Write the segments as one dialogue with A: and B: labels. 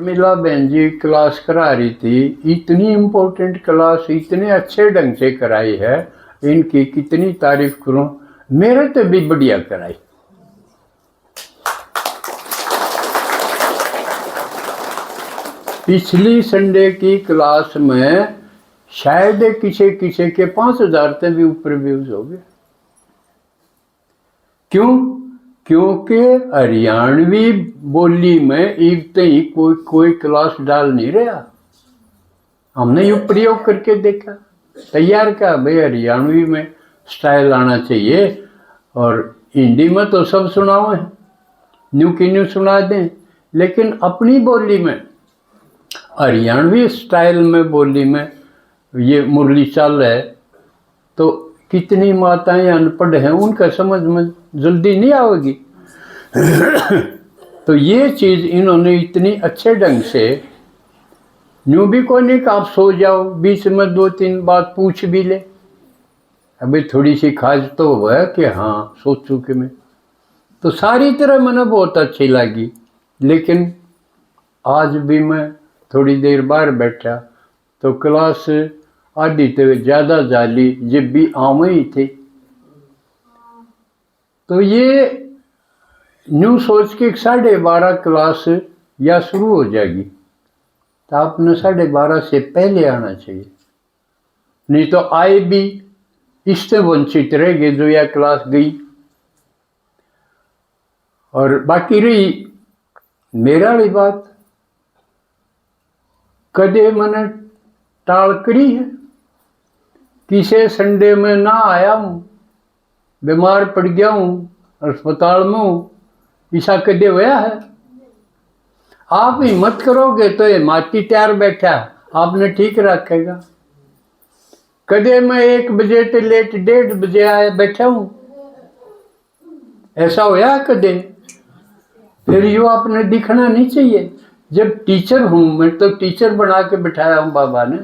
A: मिला बहन जी क्लास करा रही थी, इतनी इम्पोर्टेंट क्लास इतने अच्छे ढंग से कराई है, इनकी कितनी तारीफ करूं। मेरे तो भी बढ़िया कराई। पिछली संडे की क्लास में शायद किसी किसी के 5,000 से भी ऊपर व्यूज हो गए। क्यों? क्योंकि हरियाणवी बोली में इतने ही कोई क्लास डाल नहीं रहा। हमने ये प्रयोग करके देखा, तैयार का भाई हरियाणवी में स्टाइल आना चाहिए, और हिंदी में तो सब सुनाओ है, न्यू की न्यू सुना दें, लेकिन अपनी बोली में हरियाणवी स्टाइल में बोली में ये मुरली चाल है, तो कितनी माताएं अनपढ़ हैं, उनका समझ में जल्दी नहीं आएगी। तो ये चीज़ इन्होंने इतनी अच्छे ढंग से, न्यू भी कोई नहीं कि आप सो जाओ, बीच में 2-3 बात पूछ भी ले, अभी थोड़ी सी खाज तो है कि हाँ सोचूं कि मैं, तो सारी तरह मैंने बहुत अच्छी लगी। लेकिन आज भी मैं थोड़ी देर बाहर बैठा तो क्लास आधी तो ज़्यादा जाली जब भी आम ही थी, तो ये न्यू सोच के 12:30 क्लास या शुरू हो जाएगी, तो आपने 12:30 से पहले आना चाहिए, नहीं तो आए भी इससे वंचित रह गए जो यह क्लास गई। और बाकी रही मेरा वाली बात, कदे मैंने टाल करी है, किसे संडे में ना आया हूँ, बीमार पड़ गया हूँ, अस्पताल में हूँ, ऐसा कदे हुआ है? आप हिम्मत करोगे तो ये माटी तैयार बैठा आपने ठीक रखेगा। कदे मैं 1 बजे से लेट 1:30 बजे आए बैठा हूँ, ऐसा होया कदे? फिर यो आपने दिखना नहीं चाहिए। जब टीचर हूँ मैं, तो टीचर बना के बिठाया हूँ बाबा ने।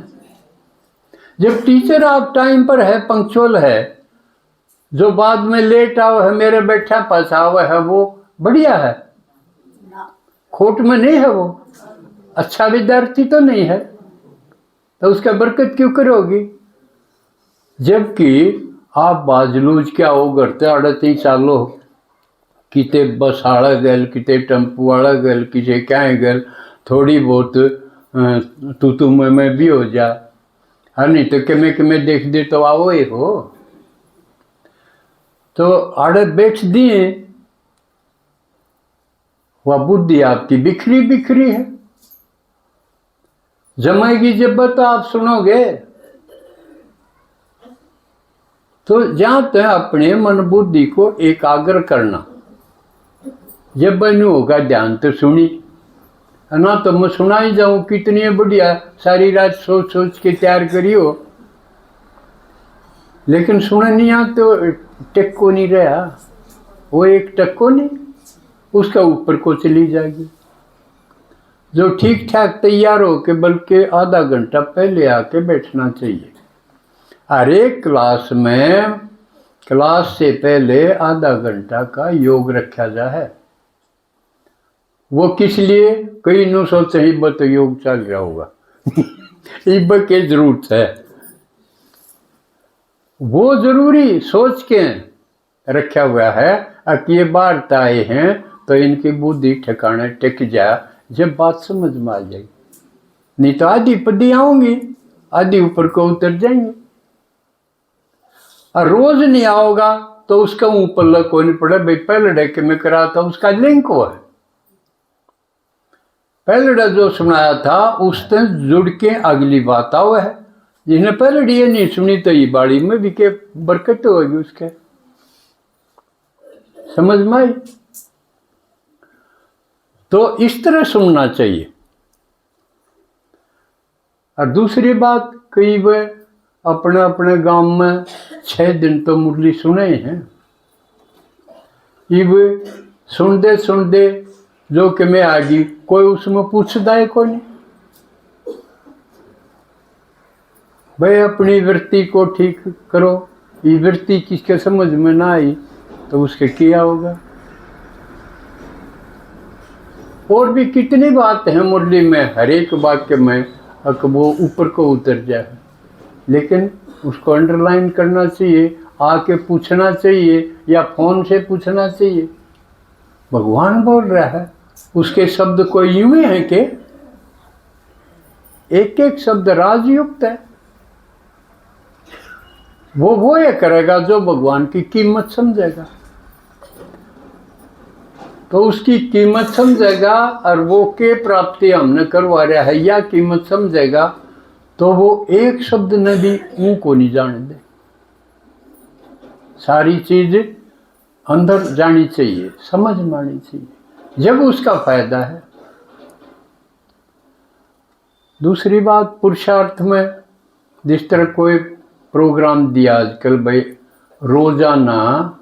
A: जब टीचर आप टाइम पर है, पंक्चुअल है, जो बाद में लेट आओ है, मेरे बैठा पास आओ है, वो बढ़िया है, खोट में नहीं है, वो अच्छा विद्यार्थी तो नहीं है, तो उसका बरकत क्यों करोगी? जबकि आप बाजलूज क्या हो करते अड़ती चालो, किते बस आड़ा गल, किते टेम्पू आड़ा गल, किसे क्या गल, थोड़ी बहुत तू में भी हो जा, हाँ, नहीं तो किमें देख दे तो आओ ही हो। तो आड़े बैठ दिए, वह बुद्धि आपकी बिखरी बिखरी है, जमाएगी जब तो आप सुनोगे। तो जहां तक अपने मन बुद्धि को एकाग्र करना, जब बनु होगा ध्यान तो सुनी है ना, तो मैं सुना ही जाऊं, कितनी बढ़िया सारी रात सोच सोच के तैयार करी हो, लेकिन सुने नहीं आ तो टक्को नहीं रहा, वो एक टक्को नहीं, उसका ऊपर को चली जाएगी। जो ठीक ठाक तैयार हो के बल्कि आधा घंटा पहले आके बैठना चाहिए। हर एक क्लास में क्लास से पहले आधा घंटा का योग रखा जा है। वो किस लिए? कई नु सोचते हिब्बत तो योग चल रहा होगा हिब्बत की जरूरत है, वो जरूरी सोच के रखा हुआ है कि ये बाहर आए हैं तो इनकी बुद्धि ठिकाने टिक जाए, जब बात समझ में आ जाएगी। नहीं तो आधी पद्दी आऊंगी, आधी ऊपर को उतर जाएंगे, और रोज नहीं आओगा तो उसका ऊपर कोई नहीं पड़ा। भाई पहले डेके में करा था उसका लिंक हुआ है, पहले जो सुनाया था उससे जुड़ के अगली बात आओ है, जिसने पहले ये नहीं सुनी तो ये बाड़ी में भी के बरकत होगी उसके, समझ में आई? तो इस तरह सुनना चाहिए। और दूसरी बात, कई वे अपने अपने गांव में 6 दिन तो मुरली सुने हैं, ये सुनते सुनते जो कि मैं आ गई, कोई उसमें पूछता है कोई नहीं। भाई अपनी वृत्ति को ठीक करो, ये वृत्ति किसके समझ में ना आई तो उसके किया होगा। और भी कितनी बात है मुरली में, हर एक वाक्य में वो ऊपर को उतर जाए, लेकिन उसको अंडरलाइन करना चाहिए, आके पूछना चाहिए या फोन से पूछना चाहिए। भगवान बोल रहा है, उसके शब्द कोई यूं ही है कि एक एक शब्द राजयुक्त है। वो ये करेगा जो भगवान की कीमत समझेगा, तो उसकी कीमत समझेगा और वो के प्राप्ति हमने करवा रहा है या कीमत समझेगा, तो वो एक शब्द ने भी ऊँ को नहीं जाने दे। सारी चीज अंदर जानी चाहिए, समझ में आनी चाहिए, जब उसका फायदा है। दूसरी बात, पुरुषार्थ में जिस तरह कोई प्रोग्राम दिया आजकल, भाई रोजाना